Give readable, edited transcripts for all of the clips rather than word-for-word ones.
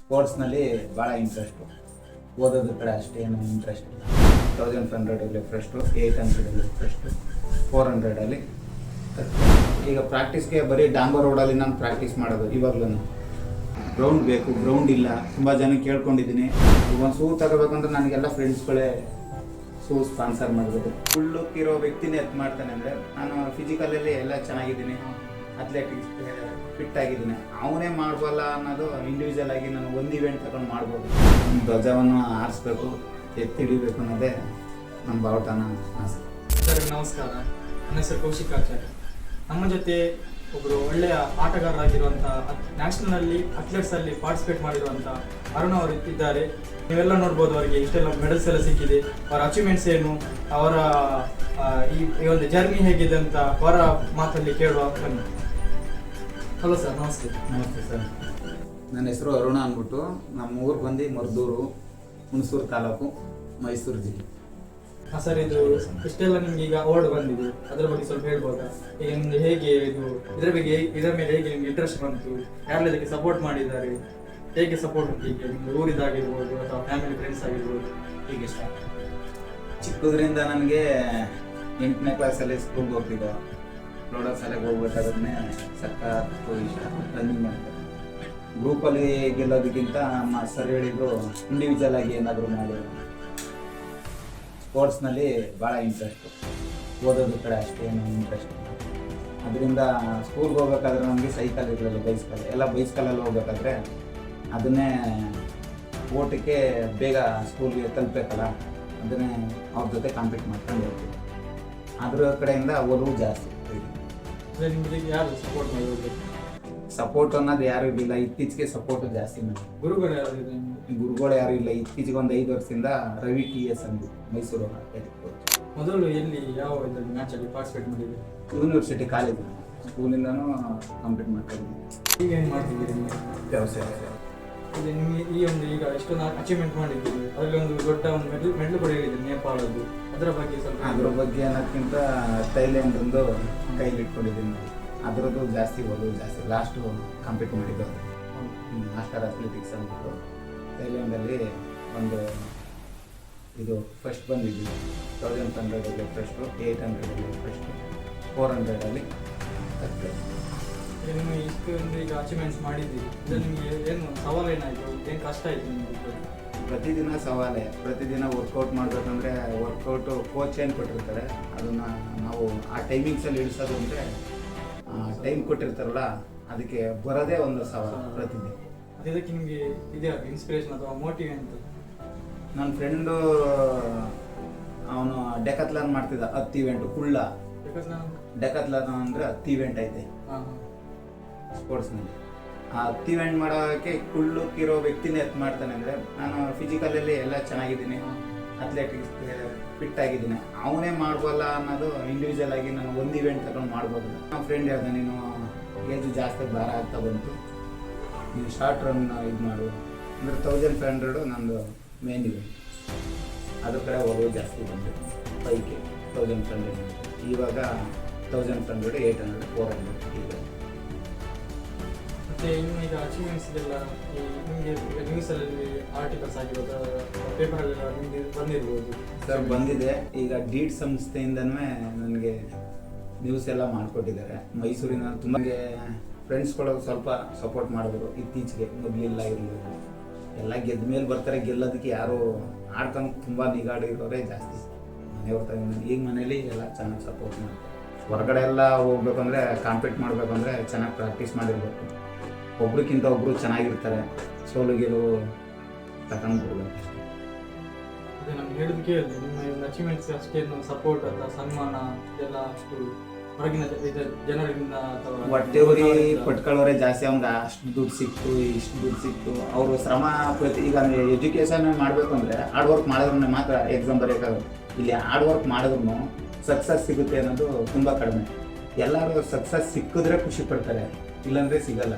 ಸ್ಪೋರ್ಟ್ಸ್ನಲ್ಲಿ ಭಾಳ ಇಂಟ್ರೆಸ್ಟು. ಓದೋದ್ರ ಕಡೆ ಅಷ್ಟೇನು ಇಂಟ್ರೆಸ್ಟ್ ಇಲ್ಲ. 1500 ಫಸ್ಟು, 800 ಫಸ್ಟು, 400 ಈಗ ಪ್ರಾಕ್ಟೀಸ್ಗೆ ಬರೀ ಡಾಂಬರ್ ರೋಡಲ್ಲಿ ನಾನು ಪ್ರಾಕ್ಟೀಸ್ ಮಾಡೋದು. ಇವಾಗಲೂ ಗ್ರೌಂಡ್ ಬೇಕು, ಗ್ರೌಂಡ್ ಇಲ್ಲ. ತುಂಬ ಜನ ಕೇಳ್ಕೊಂಡಿದ್ದೀನಿ. ಈಗ ಒಂದು ಶೂ ತಗೋಬೇಕಂದ್ರೆ ನನಗೆಲ್ಲ ಫ್ರೆಂಡ್ಸ್ಗಳೇ ಶೂ ಸ್ಪಾನ್ಸರ್ ಮಾಡಿದ್ರು. ಫುಲ್ಲುಕ್ಕಿರೋ ವ್ಯಕ್ತಿನೇ ಎತ್ತು ಮಾಡ್ತಾನೆ ಅಂದರೆ ನಾನು ಫಿಸಿಕಲಲ್ಲಿ ಎಲ್ಲ ಚೆನ್ನಾಗಿದ್ದೀನಿ, ಅಥ್ಲೆಟಿಕ್ಸ್ ಫಿಟ್ ಆಗಿದ್ದೀನಿ. ಅವನೇ ಮಾಡ್ಬಲ್ಲ ಅನ್ನೋದು ಇಂಡಿವಿಜುವಲ್ ಆಗಿ ನಾನು ಒಂದು ಇವೆಂಟ್ ತಗೊಂಡು ಮಾಡ್ಬೋದು. ಧ್ವಜವನ್ನು ಆರಿಸ್ಬೇಕು, ಎತ್ತಿಡಿಬೇಕು ಅನ್ನೋದೇ ನಮ್ಮ ಬಾವುಟನ ಆಸೆ. ಸರ್ ನಮಸ್ಕಾರ, ನನ್ನ ಹೆಸರು ಕೌಶಿಕಾಚಾರ್ಯ. ನಮ್ಮ ಜೊತೆ ಒಬ್ಬರು ಒಳ್ಳೆಯ ಆಟಗಾರರಾಗಿರುವಂಥ ನ್ಯಾಷನಲಲ್ಲಿ ಅಥ್ಲೆಟ್ಸಲ್ಲಿ ಪಾರ್ಟಿಸಿಪೇಟ್ ಮಾಡಿರುವಂಥ ಅರುಣ್ ಅವರು ಇದ್ದಾರೆ. ನೀವೆಲ್ಲ ನೋಡ್ಬೋದು, ಅವರಿಗೆ ಇಷ್ಟೆಲ್ಲ ಮೆಡಲ್ಸ್ ಎಲ್ಲ ಸಿಕ್ಕಿದೆ. ಅವರ ಅಚೀವ್ಮೆಂಟ್ಸ್ ಏನು, ಅವರ ಈ ಒಂದು ಜರ್ನಿ ಹೇಗಿದೆ ಅಂತ ಅವರ ಮಾತಲ್ಲಿ ಕೇಳುವ ಬನ್ನಿ. ಹಲೋ ಸರ್, ನಮಸ್ತೆ. ನಮಸ್ತೆ ಸರ್, ನನ್ನ ಹೆಸರು ಅರುಣ ಅಂದ್ಬಿಟ್ಟು. ನಮ್ಮ ಊರು ಬಂದು ಮರ್ದೂರು, ಹುಣಸೂರು ತಾಲೂಕು, ಮೈಸೂರು ಜಿಲ್ಲೆ. ಹಾಂ ಸರ್, ಇದು ಇಷ್ಟೆಲ್ಲ ನಿಮ್ಗೆ ಈಗ ಅವಾರ್ಡ್ ಬಂದಿದೆ, ಅದರ ಬಗ್ಗೆ ಸ್ವಲ್ಪ ಹೇಳ್ಬೋದಾ? ಈಗ ನಿಮ್ಗೆ ಹೇಗೆ ಇದರ ಮೇಲೆ ಹೇಗೆ ನಿಮ್ಗೆ ಇಂಟ್ರೆಸ್ಟ್ ಬಂತು? ಯಾರೆಲ್ಲ ಇದಕ್ಕೆ ಸಪೋರ್ಟ್ ಮಾಡಿದ್ದಾರೆ? ಹೇಗೆ ಸಪೋರ್ಟ್ ಉಂಟು? ಈಗ ನಿಮ್ಗೆ ಊರಿದಾಗಿರ್ಬೋದು ಅಥವಾ ಫ್ಯಾಮಿಲಿ ಫ್ರೆಂಡ್ಸ್ ಆಗಿರ್ಬೋದು, ಹೀಗೆ ಸ್ಟಾರ್ಟ್. ಚಿಕ್ಕದ್ರಿಂದ ನನಗೆ 8ನೇ ಕ್ಲಾಸಲ್ಲಿ ಸ್ಕೂಲ್ಗೆ ಹೋಗ್ತಿದ್ದೋ. ಲೋಡೋ ಶಾಲೆಗೆ ಹೋಗ್ಬೇಕಾದ್ರೆ ಸಖತ್ತು ಇಷ್ಟ ರನ್ನಿಂಗ್ ಮಾಡ್ತಾರೆ. ಗ್ರೂಪಲ್ಲಿ ಗೆಲ್ಲೋದಕ್ಕಿಂತ ನಮ್ಮ ಸರ್ ಹೇಳಿದ್ರು ಇಂಡಿವಿಜುವಲ್ ಆಗಿ ಏನಾದರೂ ಮಾಡಿ. ಸ್ಪೋರ್ಟ್ಸ್ನಲ್ಲಿ ಭಾಳ ಇಂಟ್ರೆಸ್ಟು. ಓದೋದ್ರ ಕಡೆ ಅಷ್ಟೇನು ಇಂಟ್ರೆಸ್ಟ್ ಇಲ್ಲ. ಅದರಿಂದ ಸ್ಕೂಲ್ಗೆ ಹೋಗ್ಬೇಕಾದ್ರೆ ನಮಗೆ ಸೈಕಲ್ ಇರಲಿಲ್ಲ, ಬೈಸ್ಕಲ್ ಎಲ್ಲ. ಬೈಸ್ಕಲಲ್ಲಿ ಹೋಗ್ಬೇಕಾದ್ರೆ ಅದನ್ನೇ ಓಟಕ್ಕೆ ಬೇಗ ಸ್ಕೂಲ್ಗೆ ತಲುಪಬೇಕಲ್ಲ, ಅದನ್ನೇ ಅವ್ರ ಜೊತೆ ಕಾಂಪೀಟ್ ಮಾಡ್ಕೊಂಡು ಹೋಗ್ತೀವಿ. ಅದ್ರ ಕಡೆಯಿಂದ ಒಲವು ಜಾಸ್ತಿ. ನಿಮಗೆ ಯಾರು ಸಪೋರ್ಟ್ ಮಾಡೋದು? ಸಪೋರ್ಟ್ ಅನ್ನೋದು ಯಾರು ಇರಲಿಲ್ಲ. ಇತ್ತೀಚೆಗೆ ಸಪೋರ್ಟ್ ಜಾಸ್ತಿ ಮಾಡಿ. ಗುರುಗಳು ಯಾರು ಇದೆ? ಗುರುಗಳು ಯಾರು ಇಲ್ಲ. ಇತ್ತೀಚೆಗೆ ಒಂದು 5 ವರ್ಷದಿಂದ ರವಿ TS ಅಂದು ಮೈಸೂರು ಮೊದಲು ಎಲ್ಲಿ ಯಾವ ಇದರಲ್ಲಿ ಮ್ಯಾಚಲ್ಲಿ ಪಾರ್ಟಿಸಿಪೇಟ್ ಮಾಡಿದೆ? ಯೂನಿವರ್ಸಿಟಿ ಕಾಲೇಜ್ ಸ್ಕೂಲಿಂದನೂ ಕಂಪ್ಲೀಟ್ ಮಾಡ್ತಾ ಇದ್ದೀನಿ. ಈಗ ಏನು ಮಾಡ್ತಿದ್ದೀರಿ ನೀವು? ವ್ಯವಸಾಯ. ಇದು ನಿಮಗೆ ಈ ಒಂದು ಈಗ ಎಷ್ಟೊಂದು ಅಚೀವ್ಮೆಂಟ್ ಮಾಡಿದ್ದೀರಿ, ಅದರಲ್ಲಿ ಒಂದು ದೊಡ್ಡ ಒಂದು ಮೆಡಲ್ ಕೂಡ ಹೇಳಿದ್ದೀರಿ ನೇಪಾಳದ್ದು. ಅದರ ಬಗ್ಗೆ ಸ್ವಲ್ಪ. ಅದ್ರ ಬಗ್ಗೆ ಅನ್ನೋದಕ್ಕಿಂತ ಥೈಲ್ಯಾಂಡ್ದು ಕೈಲಿ ಇಟ್ಕೊಂಡಿದ್ದೀನಿ. ಅದರದ್ದು ಜಾಸ್ತಿ ಒಲವು ಜಾಸ್ತಿ. ಲಾಸ್ಟು ಕಂಪ್ಲೀಟ್ ಮಾಡಿದ್ದು ಮಾಸ್ಟರ್ ಅಥ್ಲೆಟಿಕ್ಸ್ ಅಂದ್ಬಿಟ್ಟು ಥೈಲ್ಯಾಂಡಲ್ಲಿ ಒಂದು ಇದು ಫಸ್ಟ್ ಬಂದಿದ್ವಿ. 1500 ಫಸ್ಟು, 800 ಫಸ್ಟು, 400 ನಿಮ್ಮ ಇಷ್ಟೊಂದು ಈಗ ಅಚೀವ್ಮೆಂಟ್ಸ್ ಮಾಡಿದ್ದೀರಿ, ಇದು ನಿಮಗೆ ಏನು ಸವಾಲು ಏನಾಯಿತು, ಏನು ಕಷ್ಟ ಆಯಿತು ನಿಮಗೆ? ಪ್ರತಿದಿನ ಸವಾಲೇ. ಪ್ರತಿದಿನ ವರ್ಕೌಟ್ ಮಾಡಬೇಕಂದ್ರೆ ವರ್ಕೌಟು ಕೋಚ್ ಏನು ಕೊಟ್ಟಿರ್ತಾರೆ, ಅದನ್ನು ನಾವು ಆ ಟೈಮಿಂಗ್ಸಲ್ಲಿ ಇಳಿಸೋದು ಅಂದರೆ ಟೈಮ್ ಕೊಟ್ಟಿರ್ತಾರಲ್ಲ, ಅದಕ್ಕೆ ಬರೋದೇ ಒಂದು ಸವಾಲು ಪ್ರತಿದಿನ. ಅದಕ್ಕೆ ನಿಮಗೆ ಇದೆ ಇನ್ಸ್ಪಿರೇಷನ್ ಅಥವಾ ಮೋಟಿವ್ ಅಂತ? ನನ್ನ ಫ್ರೆಂಡು ಅವನು ಡೆಕತ್ಲಾನ್ ಮಾಡ್ತಿದ್ದ 10 ಇವೆಂಟು ಕುಳ್ಳ. ಡೆಕತ್ಲಾನ್ ಅಂದರೆ 10 ಇವೆಂಟ್ ಐತೆ ಸ್ಪೋರ್ಟ್ಸ್ನಲ್ಲಿ. ಆ 10 ಇವೆಂಟ್ ಮಾಡೋಕ್ಕೆ ಕುಳ್ಳಕ್ಕಿರೋ ವ್ಯಕ್ತಿನೇ ಎತ್ತು ಮಾಡ್ತಾನೆ ಅಂದರೆ ನಾನು ಫಿಸಿಕಲಲ್ಲಿ ಎಲ್ಲ ಚೆನ್ನಾಗಿದ್ದೀನಿ, ಅಥ್ಲೆಟಿಕ್ಸ್ ಫಿಟ್ ಆಗಿದ್ದೀನಿ. ಅವನೇ ಮಾಡ್ಬಲ್ಲ ಅನ್ನೋದು ಇಂಡಿವಿಜುವಲ್ ಆಗಿ ನಾನು ಒಂದು ಇವೆಂಟ್ ತಗೊಂಡು ಮಾಡ್ಬೋದು. ನಮ್ಮ ಫ್ರೆಂಡ್ ಹೇಳ್ದೆ, ನೀನು ಏಜು ಜಾಸ್ತಿ ಭಾರ ಆಗ್ತಾ ಬಂತು, ನೀನು ಶಾರ್ಟ್ ರನ್ ಇದು ಮಾಡು ಅಂದರೆ 1500 ನಂದು ಮೇನ್ ಇವೆಂಟ್. ಅದ್ರ ಕಡೆ ಒಲವು ಜಾಸ್ತಿ ಬಂದು 5K 1500. ಇವಾಗ 1500, 800, 400 ಈಗ. ಮತ್ತು ಇನ್ನು ಈಗ ಅಚೀವ್ಮೆಂಟ್ಸ್ ಇದೆಲ್ಲ ನಿಮಗೆ ನ್ಯೂಸಲ್ಲಿ ಆರ್ಟಿಕಲ್ಸ್ ಆಗಿರೋದು, ಪೇಪರಲ್ಲೆಲ್ಲ ನಿಮಗೆ ಬಂದಿರ್ಬೋದು ಸರ್. ಬಂದಿದೆ. ಈಗ ಡೀಡ್ ಸಂಸ್ಥೆಯಿಂದನೂ ನನಗೆ ನ್ಯೂಸ್ ಎಲ್ಲ ಮಾಡಿಕೊಟ್ಟಿದ್ದಾರೆ. ಮೈಸೂರಿನ ತುಂಬ ಫ್ರೆಂಡ್ಸ್ಗಳು ಸ್ವಲ್ಪ ಸಪೋರ್ಟ್ ಮಾಡಿದ್ರು ಇತ್ತೀಚೆಗೆ. ಮೊದಲಿಲ್ಲ ಇರಲಿಲ್ಲ, ಎಲ್ಲ ಗೆದ್ದ ಮೇಲೆ ಬರ್ತಾರೆ. ಗೆಲ್ಲೋದಕ್ಕೆ ಯಾರು ಆಡ್ಕೊಂಡು ತುಂಬ ನಿಗಾಡಿರೋರೇ ಜಾಸ್ತಿ. ಮನೆ ಬರ್ತಾರೆ. ಈಗ ಮನೇಲಿ ಎಲ್ಲ ಚೆನ್ನಾಗಿ ಸಪೋರ್ಟ್ ಮಾಡ್ತಾರೆ. ಹೊರಗಡೆ ಎಲ್ಲ ಹೋಗ್ಬೇಕಂದ್ರೆ, ಕಾಂಪೀಟ್ ಮಾಡಬೇಕಂದ್ರೆ ಚೆನ್ನಾಗಿ ಪ್ರಾಕ್ಟೀಸ್ ಮಾಡಿರ್ಬೇಕು. ಒಬ್ರಿಗಿಂತ ಒಬ್ಬರು ಚೆನ್ನಾಗಿರ್ತಾರೆ. ಸೋಲು ಗೆಲುವು ತಗೊಂಡು ಕೊಡ್ಬೇಕು. ಅದೇ ನಾನು ಹೇಳಿದ್ದು ಕೇಳಿದೆ, ನಿಮ್ಮ ಒಂದು ಅಚೀವ್ಮೆಂಟ್ಸ್ ಅಷ್ಟೇನು ಸಪೋರ್ಟ್ ಅಥವಾ ಸನ್ಮಾನ ಇದೆಲ್ಲ ಅಷ್ಟು ಹೊರಗಿನ ಜನರಿಂದ ಅಥವಾ ಹೊಟ್ಟೆವರಿ ಪಟ್ಕೊಳ್ಳೋರೆ ಜಾಸ್ತಿ. ಅವ್ನಿಗೆ ಅಷ್ಟು ದುಡ್ಡು ಸಿಕ್ತು, ಇಷ್ಟು ದುಡ್ಡು ಸಿಕ್ತು. ಅವರು ಶ್ರಮ ಈಗ ಎಜುಕೇಷನ್ ಮಾಡಬೇಕು ಅಂದರೆ ಹಾರ್ಡ್ ವರ್ಕ್ ಮಾಡಿದ್ರೆ ಮಾತ್ರ ಎಕ್ಸಾಮ್ ಬರೆಯೋಕ್ಕಾಗುತ್ತೆ. ಇಲ್ಲಿ ಹಾರ್ಡ್ ವರ್ಕ್ ಮಾಡಿದ್ರು ಸಕ್ಸಸ್ ಸಿಗುತ್ತೆ ಅನ್ನೋದು ತುಂಬ ಕಡಿಮೆ. ಎಲ್ಲರೂ ಸಕ್ಸಸ್ ಸಿಕ್ಕಿದ್ರೆ ಖುಷಿ ಪಡ್ತಾರೆ, ಇಲ್ಲಾಂದರೆ ಸಿಗಲ್ಲ.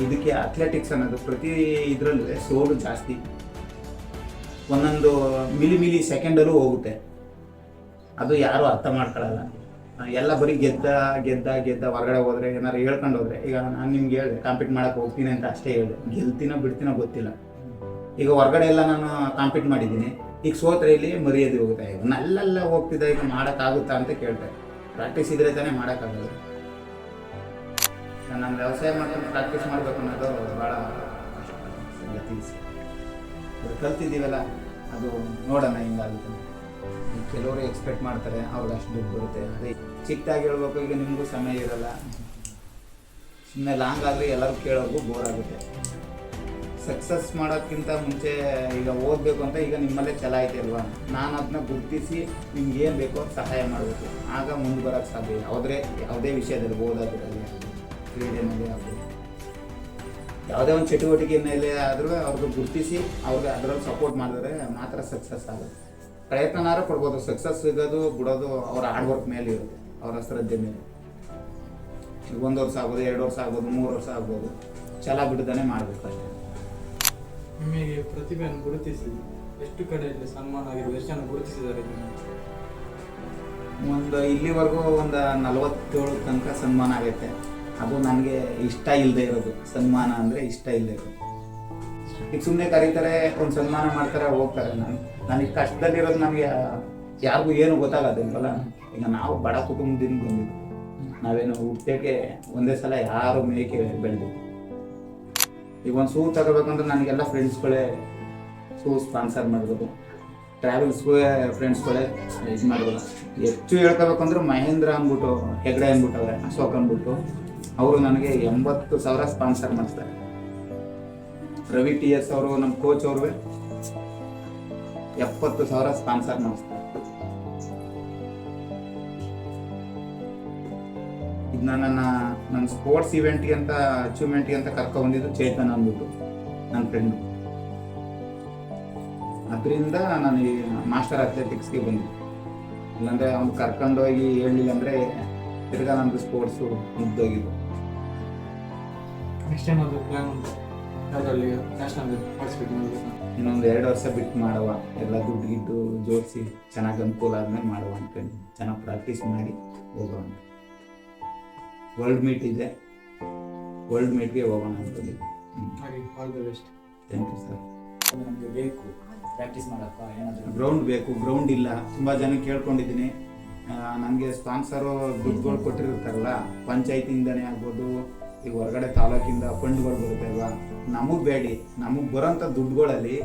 ಇದಕ್ಕೆ ಅಥ್ಲೆಟಿಕ್ಸ್ ಅನ್ನೋದು ಪ್ರತಿ ಇದರಲ್ಲೂ ಸೋಲು ಜಾಸ್ತಿ. ಒಂದೊಂದು ಮಿಲಿ ಸೆಕೆಂಡಲ್ಲೂ ಹೋಗುತ್ತೆ. ಅದು ಯಾರೂ ಅರ್ಥ ಮಾಡ್ಕೊಳ್ಳಲ್ಲ. ಎಲ್ಲ ಬರೀ ಗೆದ್ದ ಹೊರಗಡೆ ಹೋದರೆ ಏನಾರು ಹೇಳ್ಕೊಂಡು ಹೋದರೆ. ಈಗ ನಾನು ನಿಮ್ಗೆ ಹೇಳಿದೆ ಕಾಂಪೀಟ್ ಮಾಡೋಕ್ಕೆ ಹೋಗ್ತೀನಿ ಅಂತ ಅಷ್ಟೇ ಹೇಳಿದೆ. ಗೆಲ್ತೀನೋ ಬಿಡ್ತೀನೋ ಗೊತ್ತಿಲ್ಲ. ಈಗ ಹೊರಗಡೆ ಎಲ್ಲ ನಾನು ಕಾಂಪೀಟ್ ಮಾಡಿದ್ದೀನಿ, ಈಗ ಸೋತ್ರೆ ಇಲ್ಲಿ ಮರ್ಯಾದೆ ಹೋಗ್ತಾ ಈಗ ನಲ್ಲೆಲ್ಲ ಹೋಗ್ತಿದ್ದೆ, ಈಗ ಮಾಡೋಕ್ಕಾಗುತ್ತಾ ಅಂತ ಕೇಳ್ತಾರೆ. ಪ್ರಾಕ್ಟೀಸ್ ಇದ್ರೆ ತಾನೇ ಮಾಡೋಕ್ಕಾಗೋದು. ನಾನು ವ್ಯವಸಾಯ ಮಾಡ್ಕೊಂಡು ಪ್ರಾಕ್ಟೀಸ್ ಮಾಡಬೇಕು ಅನ್ನೋದು ಭಾಳ ಕಷ್ಟ ತಿಳಿಸಿ ಕಲ್ತಿದ್ದೀವಲ್ಲ, ಅದು ನೋಡೋಣ ಹಿಂಗಾಗುತ್ತೆ. ಈಗ ಕೆಲವರು ಎಕ್ಸ್ಪೆಕ್ಟ್ ಮಾಡ್ತಾರೆ, ಅವ್ರಿಗೆ ಅಷ್ಟು ದುಡ್ಡು ಬರುತ್ತೆ. ಅದೇ ಚಿಕ್ಕದಾಗಿ ಹೇಳ್ಬೇಕು, ಈಗ ನಿಮಗೂ ಸಮಯ ಇರಲ್ಲ, ಸುಮ್ಮನೆ ಲಾಂಗ್ ಆದರೆ ಎಲ್ಲರೂ ಕೇಳೋರ್ಗೂ ಬೋರ್ ಆಗುತ್ತೆ. ಸಕ್ಸಸ್ ಮಾಡೋಕ್ಕಿಂತ ಮುಂಚೆ ಈಗ ಓದಬೇಕು ಅಂತ ಈಗ ನಿಮ್ಮಲ್ಲೇ ಛಲ ಐತೆ ಅಲ್ವಾ, ನಾನು ಅದನ್ನ ಗುರುತಿಸಿ ನಿಮ್ಗೆ ಏನು ಬೇಕೋ ಸಹಾಯ ಮಾಡಬೇಕು, ಆಗ ಮುಂದೆ ಬರೋಕ್ಕೆ ಸಾಧ್ಯ. ಯಾವುದೇ ವಿಷಯದಲ್ಲಿ ಓದೋದ್ರಲ್ಲಿ ಕ್ರೀಡೆನಲ್ಲಿ ಆಗಲಿ ಯಾವುದೇ ಒಂದು ಚಟುವಟಿಕೆಯಲ್ಲಿ ಆದರೂ ಅವ್ರಿಗೆ ಗುರುತಿಸಿ ಅವ್ರಿಗೆ ಅದರಲ್ಲಿ ಸಪೋರ್ಟ್ ಮಾಡಿದ್ರೆ ಮಾತ್ರ ಸಕ್ಸಸ್ ಆಗುತ್ತೆ. ಪ್ರಯತ್ನನಾರು ಕೊಡ್ಬೋದು, ಸಕ್ಸಸ್ ಸಿಗೋದು ಬಿಡೋದು ಅವ್ರ ಹಾರ್ಡ್ ವರ್ಕ್ ಮೇಲೆ ಇರುತ್ತೆ, ಅವರ ಶ್ರದ್ಧೆ ಮೇಲೆ. 1 ವರ್ಷ ಆಗ್ಬೋದು, 2 ವರ್ಷ ಆಗ್ಬೋದು, 3 ವರ್ಷ ಆಗ್ಬೋದು, ಛಲ ಬಿಡದೇ ಮಾಡಬೇಕು ಅಷ್ಟೇ. ನಿಮಗೆ ಪ್ರತಿಭೆಯನ್ನು ಗುರುತಿಸಿ ಎಷ್ಟು ಕಡೆಯಲ್ಲಿ ಸನ್ಮಾನ ಆಗಿರೋದು, ಎಷ್ಟು ಜನ ಗುರುತಿಸಿದ್ದಾರೆ? ಇಲ್ಲಿವರೆಗೂ ಒಂದು 47 ತನಕ ಸನ್ಮಾನ ಆಗೈತೆ. ಅದು ನನಗೆ ಇಷ್ಟ ಇಲ್ಲದೆ ಇರೋದು, ಸನ್ಮಾನ ಅಂದರೆ ಇಷ್ಟ ಇಲ್ಲದೆ ಇರೋದು. ಈಗ ಸುಮ್ಮನೆ ಕರೀತಾರೆ, ಒಂದು ಸನ್ಮಾನ ಮಾಡ್ತಾರೆ, ಹೋಗ್ತಾರೆ. ನನಗೆ ಕಷ್ಟದಲ್ಲಿರೋದು ನನಗೆ ಯಾರಿಗೂ ಏನು ಗೊತ್ತಾಗೋದಿಲ್ವಲ್ಲ. ಈಗ ನಾವು ಬಡ ಕುಟುಂಬದಿಂದ ಬಂದಿದ್ದು, ನಾವೇನು ಹುಟ್ಟಕ್ಕೆ ಒಂದೇ ಸಲ ಯಾರು ಮೇಕೆ ಬೆಳೆದಿದ್ದು. ಈಗ ಒಂದು ಶೂ ತಗೋಬೇಕಂದ್ರೆ ನನಗೆಲ್ಲ ಫ್ರೆಂಡ್ಸ್ಗಳೇ ಶೂ ಸ್ಪಾನ್ಸರ್ ಮಾಡ್ಬೋದು, ಟ್ರಾವೆಲ್ಸ್ಗೂ ಫ್ರೆಂಡ್ಸ್ಗಳೇ ಇದು ಮಾಡ್ಬೋದು. ಹೆಚ್ಚು ಹೇಳ್ಕೋಬೇಕಂದ್ರೆ ಮಹೇಂದ್ರ ಅಂದ್ಬಿಟ್ಟು, ಹೆಗ್ಡೆ ಅಂದ್ಬಿಟ್ಟು ಅವ್ರೆ, ಅಶೋಕ್ ಅಂದ್ಬಿಟ್ಟು, ಅವರು ನನಗೆ 80,000 ಸ್ಪಾನ್ಸರ್ ಮಾಡ್ತಾರೆ. ರವಿ TS ಅವರು ನಮ್ಮ ಕೋಚ್ ಅವ್ರಿಗೆ 70,000 ಸ್ಪಾನ್ಸರ್ ಮಾಡಿಸ್ತಾರೆ. ಈಗ ನನ್ನ ಸ್ಪೋರ್ಟ್ಸ್ ಇವೆಂಟ್ಗೆ ಅಂತ ಅಚೀವ್ಮೆಂಟ್ಗೆ ಅಂತ ಕರ್ಕೊಂಡ್ಬಂದಿದ್ದು ಚೇತನ್ ಅಂದ್ಬಿಟ್ಟು ನನ್ನ ಫ್ರೆಂಡು. ಅದರಿಂದ ನಾನು ಈ ಮಾಸ್ಟರ್ ಅಥ್ಲೆಟಿಕ್ಸ್ಗೆ ಬಂದಿದ್ದೆ. ಇಲ್ಲಾಂದರೆ ಅವ್ನು ಕರ್ಕೊಂಡೋಗಿ ಹೇಳಲಿಲ್ಲ ಅಂದರೆ ತಿರ್ಗಾ ನಮ್ಮದು ಸ್ಪೋರ್ಟ್ಸು ಮುಗ್ದೋಗಿದ್ದು. ನೆಕ್ಸ್ಟ್ ಟೈಮ್ ಅದು ಪ್ಲ್ಯಾನ್ ಉಂಟು, ಅದರಲ್ಲಿ ನ್ಯಾಷನಲ್ ಪಾರ್ಟಿಸಿಪೇಟ್ ಮಾಡಬೇಕು. ಇನ್ನೊಂದು 2 ವರ್ಷ ಬಿಟ್ಟು ಮಾಡುವ, ಎಲ್ಲ ದುಡ್ಡು ಗಿಡ್ಡು ಜೋಡಿಸಿ ಚೆನ್ನಾಗಿ ಅನುಕೂಲ ಆದ್ಮೇಲೆ ಮಾಡುವ ಅಂದ್ಕೊಂಡು ಚೆನ್ನಾಗಿ ಪ್ರಾಕ್ಟೀಸ್ ಮಾಡಿ ಹೋಗೋಣ. ವರ್ಲ್ಡ್ ಮೀಟ್ ಇದೆ, ವರ್ಲ್ಡ್ ಮೀಟ್ಗೆ ಹೋಗೋಣ ಅಂದ್ಕೊಂಡಿದ್ದೆ. ಹಾಗೆ all the best. Thank you sir. ನಮಗೆ ಬೇಕು ಪ್ರಾಕ್ಟೀಸ್ ಮಾಡೋಕ್ಕೆ ಏನಾದರೂ ಗ್ರೌಂಡ್ ಬೇಕು, ಗ್ರೌಂಡ್ ಇಲ್ಲ. ತುಂಬ ಜನ ಕೇಳ್ಕೊಂಡಿದ್ದೀನಿ. ನನಗೆ ಸ್ಪಾನ್ಸರು ದುಡ್ಡುಗಳು ಕೊಟ್ಟಿರ್ತಾರಲ್ಲ, ಪಂಚಾಯತಿಯಿಂದನೇ ಆಗ್ಬೋದು, ಈಗ ಹೊರಗಡೆ ತಾಲೂಕಿಂದ ಫಂಡ್ಗಳು ಬರುತ್ತೆ ಅಲ್ವಾ, ನಮಗೆ ಬೇಡಿ, ನಮಗೆ ಬರೋಂಥ ದುಡ್ಡುಗಳಲ್ಲಿ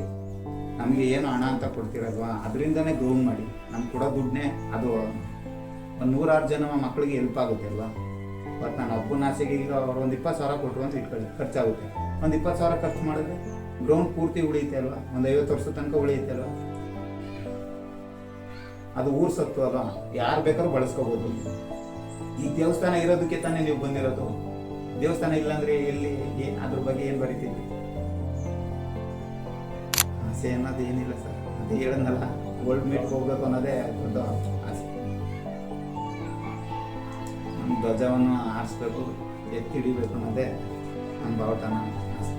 ನಮಗೆ ಏನು ಹಣ ಅಂತ ಕೊಡ್ತಿರಲ್ವಾ, ಅದರಿಂದನೇ ಗ್ರೌಂಡ್ ಮಾಡಿ. ನಮ್ಗೆ ಕೊಡೋ ದುಡ್ಡನ್ನೇ ಅದು ಒಂದು 100 ಜನ ಮಕ್ಕಳಿಗೆ ಹೆಲ್ಪ್ ಆಗುತ್ತೆ ಅಲ್ವಾ. ಮತ್ತು ನಾನು ಹಬ್ಬನ ಆಸೆಗೆ ಈಗ ಅವ್ರು ಒಂದು 20,000 ಕೊಟ್ಟರು ಅಂತ ಇಟ್ಕೊಳ್ಳಿ, ಖರ್ಚಾಗುತ್ತೆ. ಒಂದು 20,000 ಖರ್ಚು ಮಾಡಿದ್ರೆ ಗ್ರೌಂಡ್ ಪೂರ್ತಿ ಉಳಿಯುತ್ತೆ ಅಲ್ವಾ, ಒಂದು 50 ವರ್ಷದ ತನಕ ಉಳಿಯುತ್ತೆ ಅಲ್ವಾ. ಅದು ಊರು ಸತ್ತು ಅಲ್ವಾ, ಯಾರು ಬೇಕಾದ್ರೂ ಬಳಸ್ಕೋಬೋದು. ಈ ದೇವಸ್ಥಾನ ಇರೋದಕ್ಕೆ ತಾನೇ ನೀವು ಬಂದಿರೋದು. ದೇವಸ್ಥಾನ ಇಲ್ಲಾಂದ್ರೆ ಎಲ್ಲಿ ಅದ್ರ ಬಗ್ಗೆ ಏನು ಬರೀತಿದ್ವಿ? ಆಸೆ ಅನ್ನೋದು ಏನಿಲ್ಲ ಸರ್, ಅದೇ ಹೇಳೋದಲ್ಲ, ವರ್ಲ್ಡ್ ಮೀಟ್ಗೆ ಹೋಗ್ಬೇಕು ಅನ್ನೋದೇ ದೊಡ್ಡ ಆಸೆ. ನಮ್ಮ ಧ್ವಜವನ್ನು ಆರಿಸ್ಬೇಕು, ಎತ್ತಿ ಹಿಡಿಬೇಕು ಅನ್ನೋದೇ ನಮ್ಮ ಬಾವುಟನ ಆಸೆ.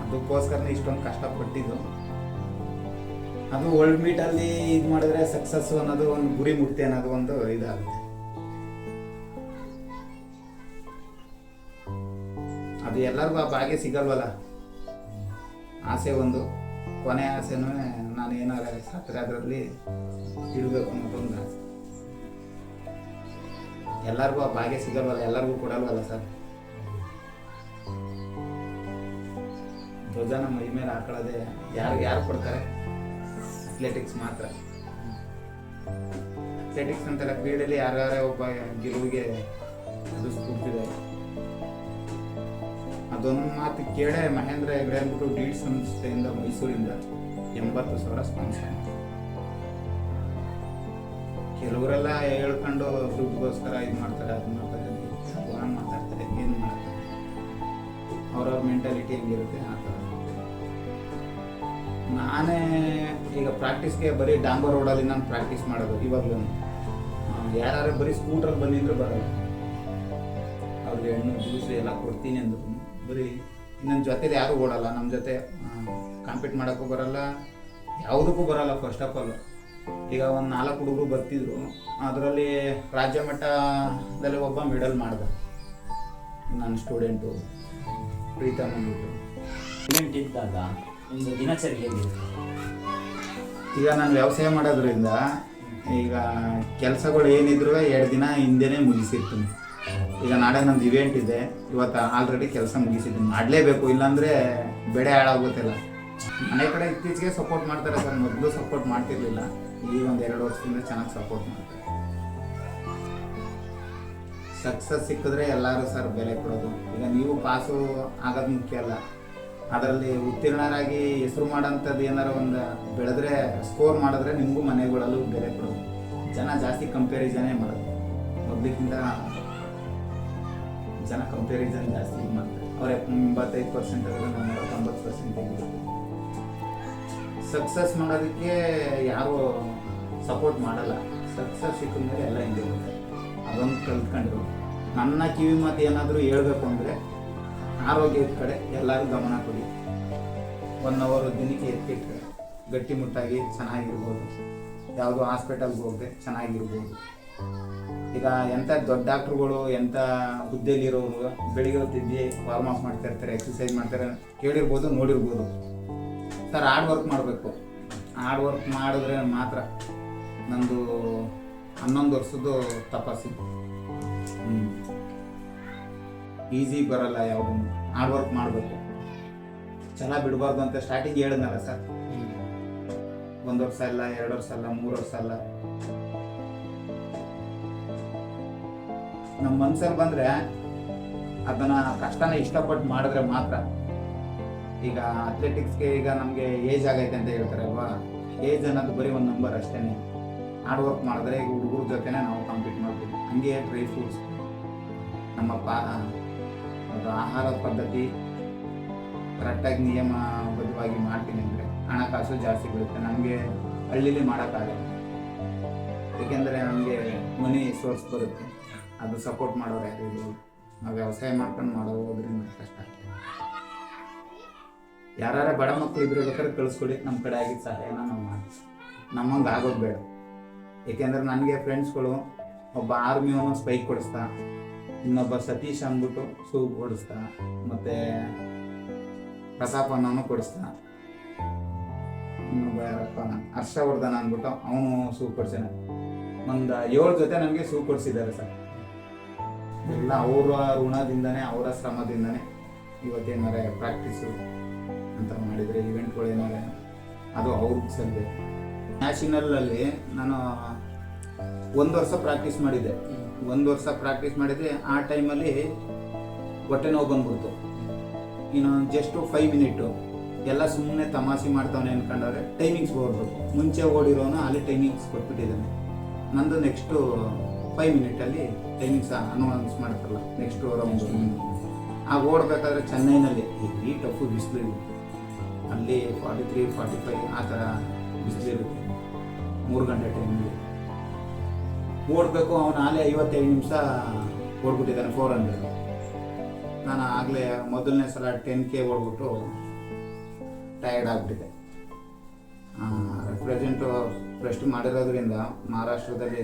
ಅದಕ್ಕೋಸ್ಕರನೇ ಇಷ್ಟೊಂದು ಕಷ್ಟಪಟ್ಟಿದ್ದು. ಅದು ವರ್ಲ್ಡ್ ಮೀಟಲ್ಲಿ ಇದು ಮಾಡಿದ್ರೆ ಸಕ್ಸಸ್ಸು ಅನ್ನೋದು ಒಂದು ಗುರಿ ಮುಕ್ತಿ ಅನ್ನೋದು ಒಂದು ಇದಾಗುತ್ತೆ. ಅದು ಎಲ್ಲರಿಗೂ ಆ ಭಾಗ್ಯ ಸಿಗಲ್ವಲ್ಲ. ಆಸೆ ಒಂದು, ಕೊನೆ ಆಸೆನೂ ನಾನು ಏನಾರ ಸತ್ತರೆ ಅದರಲ್ಲಿ ಇಡಬೇಕು ಅನ್ನೋದೊಂದು ಆಸೆ. ಎಲ್ಲರಿಗೂ ಆ ಭಾಗ್ಯ ಸಿಗಲ್ವಲ್ಲ, ಎಲ್ಲರಿಗೂ ಕೊಡಲ್ವಲ್ಲ ಸರ್. ಧ್ವಜನ ಮೈ ಮೇಲೆ ಹಾಕೊಳ್ಳೋದೆ ಯಾರು ಕೊಡ್ತಾರೆ? ಅಥ್ಲೆಟಿಕ್ಸ್ ಮಾತ್ರ. ಅಥ್ಲೆಟಿಕ್ಸ್ ಅಂತಾರೆ, ಕ್ರೀಡೆಯಲ್ಲಿ ಯಾರ್ಯಾರೇ ಒಬ್ಬ ಗೆಲುವಿಗೆ ಅದು ಸ್ಫೂರ್ತಿದ್ದಾರೆ. ಅದೊಂದು ಮಾತು ಕೇಳೇ ಮಹೇಂದ್ರ ಹೆಗ್ಡೆ ಅಂದ್ಬಿಟ್ಟು ಡೀಡ್ ಸಂಸ್ಥೆಯಿಂದ ಮೈಸೂರಿಂದ 80,000 ಸ್ಪಾನ್ಸರ್. ಕೆಲವರೆಲ್ಲ ಹೇಳ್ಕೊಂಡು ದುಡ್ಡುಗೋಸ್ಕರ ಇದು ಮಾಡ್ತಾರೆ, ಅದು ಮಾಡ್ತಾರೆ, ಮಾತಾಡ್ತಾರೆ, ಏನು ಮಾಡ್ತಾರೆ, ಅವ್ರವ್ರ ಮೆಂಟಾಲಿಟಿ ಹೆಂಗಿರುತ್ತೆ ಆ ಥರ. ನಾನೇ ಈಗ ಪ್ರಾಕ್ಟೀಸ್ಗೆ ಬರೀ ಡಾಂಬರ್ ರೋಡಲ್ಲಿ ನಾನು ಪ್ರಾಕ್ಟೀಸ್ ಮಾಡೋದು. ಇವಾಗಲೂ ಯಾರು ಬರೀ ಸ್ಕೂಟ್ರಲ್ಲಿ ಬಂದಿದ್ರು ಬರೋಲ್ಲ, ಅವ್ರಿಗೆ ಹಣ್ಣು ಜ್ಯೂಸು ಎಲ್ಲ ಕೊಡ್ತೀನಿ ಅಂದ್ರು. ಬರೀ ನನ್ನ ಜೊತೆಲಿ ಯಾರೂ ಓಡಲ್ಲ, ನಮ್ಮ ಜೊತೆ ಕಾಂಪೀಟ್ ಮಾಡೋಕ್ಕೂ ಬರಲ್ಲ, ಯಾವುದಕ್ಕೂ ಬರಲ್ಲ. ಫಸ್ಟ್ ಆಫ್ ಆಲ್ ಈಗ ಒಂದು 4 ಹುಡುಗರು ಬರ್ತಿದ್ರು, ಅದರಲ್ಲಿ ರಾಜ್ಯ ಮಟ್ಟದಲ್ಲಿ ಒಬ್ಬ ಮೆಡಲ್ ಮಾಡ್ದ ನನ್ನ ಸ್ಟೂಡೆಂಟು. ಪ್ರೀತಮ್ ಅಂದ್ಬಿಟ್ಟು. ಇವೆಂಟ್ ಇದ್ದಾಗ ನಿಮ್ಮದು ದಿನಚರಿ ಹೇಗಿರುತ್ತೆ? ಈಗ ನಾನು ವ್ಯವಸಾಯ ಮಾಡೋದ್ರಿಂದ ಈಗ ಕೆಲಸಗಳು ಏನಿದ್ರು 2 ದಿನ ಹಿಂದೆನೇ ಮುಗಿಸಿರ್ತೀನಿ. ಈಗ ನಾಳೆ ನಂದು ಇವೆಂಟ್ ಇದೆ, ಇವತ್ತು ಆಲ್ರೆಡಿ ಕೆಲಸ ಮುಗಿಸಿದ್ದೀನಿ, ಮಾಡಲೇಬೇಕು, ಇಲ್ಲಾಂದರೆ ಬೆಳೆ ಹಾಳಾಗುತ್ತಿಲ್ಲ. ಮನೆ ಕಡೆ ಇತ್ತೀಚೆಗೆ ಸಪೋರ್ಟ್ ಮಾಡ್ತಾರೆ ಸರ್, ಮೊದಲು ಸಪೋರ್ಟ್ ಮಾಡ್ತಿರ್ಲಿಲ್ಲ, ಈ ಒಂದು 2 ವರ್ಷದಿಂದ ಚೆನ್ನಾಗಿ ಸಪೋರ್ಟ್ ಮಾಡ್ತಾರೆ. ಸಕ್ಸಸ್ ಸಿಕ್ಕಿದ್ರೆ ಎಲ್ಲರೂ ಸರ್ ಬೆಲೆ ಕೊಡೋದು. ಈಗ ನೀವು ಪಾಸು ಆಗೋದು ಮುಖ್ಯ ಅಲ್ಲ, ಅದರಲ್ಲಿ ಉತ್ತೀರ್ಣರಾಗಿ ಹೆಸರು ಮಾಡೋಂಥದ್ದು ಏನಾರು ಒಂದು ಬೆಳೆದ್ರೆ ಸ್ಕೋರ್ ಮಾಡಿದ್ರೆ ನಿಮಗೂ ಮನೆಗಳಲ್ಲೂ ಬೆಲೆ ಕೊಡೋದು. ಜನ ಜಾಸ್ತಿ ಕಂಪ್ಯಾರಿಸನೇ ಮಾಡೋದು, ಮೊದಲಿಗಿಂತ ಜನ ಕಂಪ್ಯಾರಿಸನ್ ಜಾಸ್ತಿ ಮಾಡ್ತಾರೆ. ಅವ್ರ 85% ಆದರೆ ನಮ್ಮ 90% ಇರುತ್ತೆ. ಸಕ್ಸಸ್ ಮಾಡೋದಕ್ಕೆ ಯಾರು ಸಪೋರ್ಟ್ ಮಾಡಲ್ಲ, ಸಕ್ಸಸ್ ಸಿಕ್ಕಿದ ಮೇಲೆ ಎಲ್ಲ ಹಿಂದೆ ಹೋಗುತ್ತೆ. ಅದೊಂದು ಕಲ್ತ್ಕೊಂಡು ನನ್ನ ಕಿವಿ ಮಾತು ಏನಾದರೂ ಹೇಳ್ಬೇಕು ಅಂದರೆ ಆರೋಗ್ಯದ ಕಡೆ ಎಲ್ಲರೂ ಗಮನ ಕೊಡಿ. 1 ಅವರ್ ದಿನಕ್ಕೆ ಎತ್ತಿಟ್ಟು ಗಟ್ಟಿಮುಟ್ಟಾಗಿ ಚೆನ್ನಾಗಿರ್ಬೋದು, ಯಾವುದೋ ಹಾಸ್ಪಿಟಲ್ಗೆ ಹೋಗದೆ ಚೆನ್ನಾಗಿರ್ಬೋದು. ಈಗ ಎಂಥ ದೊಡ್ಡ ಡಾಕ್ಟ್ರುಗಳು, ಎಂಥ ಹುದ್ದೆಯಲ್ಲಿರೋರು ಬೆಳಿಗ್ಗೆ ಹೊತ್ತಿದ್ದು ವಾರ್ಮ್ ಅಪ್ ಮಾಡ್ತಾ ಇರ್ತಾರೆ, ಎಕ್ಸಸೈಸ್ ಮಾಡ್ತಾರೆ, ಕೇಳಿರ್ಬೋದು, ನೋಡಿರ್ಬೋದು. ಸರ್ ಹಾರ್ಡ್ ವರ್ಕ್ ಮಾಡಬೇಕು, ಹಾರ್ಡ್ ವರ್ಕ್ ಮಾಡಿದ್ರೆ ಮಾತ್ರ. ನಂದು 11 ವರ್ಷದ್ದು ತಪಸ್ಸು. ಈಸಿ ಬರಲ್ಲ ಯಾವುದೂ, ಹಾರ್ಡ್ ವರ್ಕ್ ಮಾಡಬೇಕು, ಛಲ ಬಿಡಬಾರ್ದು ಅಂತ ಸ್ಟಾರ್ಟಿಂಗ್ ಹೇಳಿದ್ನಲ್ಲ ಸರ್. 1 ವರ್ಷ ಅಲ್ಲ, 2 ವರ್ಷ ಅಲ್ಲ, 3 ವರ್ಷ ಅಲ್ಲ. ನಮ್ಮ ಮನ್ಸಲ್ಲಿ ಬಂದರೆ ಅದನ್ನು ಕಷ್ಟನ ಇಷ್ಟಪಟ್ಟು ಮಾಡಿದ್ರೆ ಮಾತ್ರ. ಈಗ ಅಥ್ಲೆಟಿಕ್ಸ್ಗೆ ಈಗ ನಮಗೆ ಏಜ್ ಆಗೈತೆ ಅಂತ ಹೇಳ್ತಾರಲ್ವಾ, ಏಜ್ ಅನ್ನೋದು ಬರೀ ಒಂದು ನಂಬರ್ ಅಷ್ಟೇ. ಹಾರ್ಡ್ ವರ್ಕ್ ಮಾಡಿದ್ರೆ ಈಗ ಹುಡುಗರ ಜೊತೆನೇ ನಾವು ಕಾಂಪೀಟ್ ಮಾಡ್ತೀವಿ. ಹಂಗೆ ಡ್ರೈ ಫ್ರೂಟ್ಸ್, ನಮ್ಮ ಆಹಾರ ಪದ್ಧತಿ ಕರೆಕ್ಟಾಗಿ ನಿಯಮಬದ್ಧವಾಗಿ ಮಾಡ್ತೀನಿ ಅಂದರೆ ಹಣಕಾಸು ಜಾಸ್ತಿ ಬೀಳುತ್ತೆ. ನಮಗೆ ಹಳ್ಳಿಲಿ ಮಾಡೋಕ್ಕಾಗಲ್ಲ, ಏಕೆಂದರೆ ನಮಗೆ ಮನಿ ಸೋರ್ಸ್ ಬರುತ್ತೆ, ಅದು ಸಪೋರ್ಟ್ ಮಾಡೋರು ಯಾರು ಇಲ್ಲ. ನಾವು ವ್ಯವಸಾಯ ಮಾಡ್ಕೊಂಡು ಮಾಡೋದ್ರಿಂದ ಕಷ್ಟ ಆಗ್ತದೆ. ಯಾರು ಬಡ ಮಕ್ಕಳು ಇದ್ರೆ ಬೇಕಾದ್ರೆ ಕಳಿಸ್ಕೊಡಿ, ನಮ್ಮ ಕಡೆ ಆಗಿದ್ದ ಸಹಾಯನ ನಾವು ಮಾಡಿ. ನಮ್ಮಂಗೆ ಆಗೋದು ಬೇಡ. ಏಕೆಂದರೆ ನನಗೆ ಫ್ರೆಂಡ್ಸ್ಗಳು ಒಬ್ಬ ಆರ್ಮಿಯವನು ಸ್ಪೈಕ್ ಕೊಡಿಸ್ತಾ, ಇನ್ನೊಬ್ಬ ಸತೀಶ್ ಅಂದ್ಬಿಟ್ಟು ಶೂ ಕೊಡಿಸ್ತಾ, ಮತ್ತು ಪ್ರತಾಪ್ ಅನ್ನೋನು ಕೊಡಿಸ್ತಾ, ಇನ್ನೊಬ್ಬ ಯಾರಪ್ಪ ಹರ್ಷವರ್ಧನ್ ಅಂದ್ಬಿಟ್ಟು ಅವನು ಶೂ ಕೊಡಿಸ್ಯಾನೆ. ಒಂದು 7 ಜೊತೆ ನನಗೆ ಶೂ ಕೊಡಿಸಿದ್ದಾರೆ ಸರ್. ಎಲ್ಲ ಅವರ ಋಣದಿಂದನೇ, ಅವರ ಶ್ರಮದಿಂದನೇ ಇವತ್ತೇನಾರೆ ಪ್ರಾಕ್ಟೀಸು ಅಂತ ಮಾಡಿದರೆ, ಇವೆಂಟ್ಗಳು ಏನಾರೆ ಅದು ಅವ್ರಿಗೆ ಸಲ್ಲಬೇಕು. ನ್ಯಾಷನಲಲ್ಲಿ ನಾನು 1 ವರ್ಷ ಪ್ರಾಕ್ಟೀಸ್ ಮಾಡಿದ್ದೆ. 1 ವರ್ಷ ಪ್ರಾಕ್ಟೀಸ್ ಮಾಡಿದ್ದೆ. ಆ ಟೈಮಲ್ಲಿ ಹೊಟ್ಟೆ ನೋವು ಬಂದ್ಬಿಡ್ತು. ಇನ್ನು ಜಸ್ಟು 5 ಮಿನಿಟು ಎಲ್ಲ ಸುಮ್ಮನೆ ತಮಾಷೆ ಮಾಡ್ತಾವನೆ ಅಂದ್ಕೊಂಡವ್ರೆ. ಟೈಮಿಂಗ್ಸ್ ಓಡಬೇಕು, ಮುಂಚೆ ಓಡಿರೋನು ಅಲ್ಲಿ ಟೈಮಿಂಗ್ಸ್ ಕೊಟ್ಬಿಟ್ಟಿದ್ದಾನೆ. ನಂದು ನೆಕ್ಸ್ಟು 5 ಮಿನಿಟಲ್ಲಿ ಟೈಮಿಂಗ್ಸ್ ಅನೌನ್ಸ್ ಮಾಡ್ತಾರಲ್ಲ, ನೆಕ್ಸ್ಟು ರೌಂಡು. ಆಗ ಓಡಬೇಕಾದ್ರೆ ಚೆನ್ನೈನಲ್ಲಿ ಈ ಟಫು ಬಿಸಿಲು, ಅಲ್ಲಿ 43, 45 ಆ ಥರ ಬಿಸಿಲಿರುತ್ತೆ. 3 ಗಂಟೆ ಟೈಮಲ್ಲಿ ಓಡಬೇಕು. ಅವನು ಆಗಲೇ 55 ನಿಮಿಷ ಓಡ್ಬಿಟ್ಟಿದ್ದಾನೆ 400. ನಾನು ಆಗಲೇ ಮೊದಲನೇ ಸಲ 10K ಓಡ್ಬಿಟ್ಟು ಟಯರ್ಡ್ ಆಗಿಬಿಟ್ಟಿದ್ದೆ. ರೆಪ್ರೆಸೆಂಟು ಫಸ್ಟ್ ಮಾಡಿರೋದ್ರಿಂದ ಮಹಾರಾಷ್ಟ್ರದಲ್ಲಿ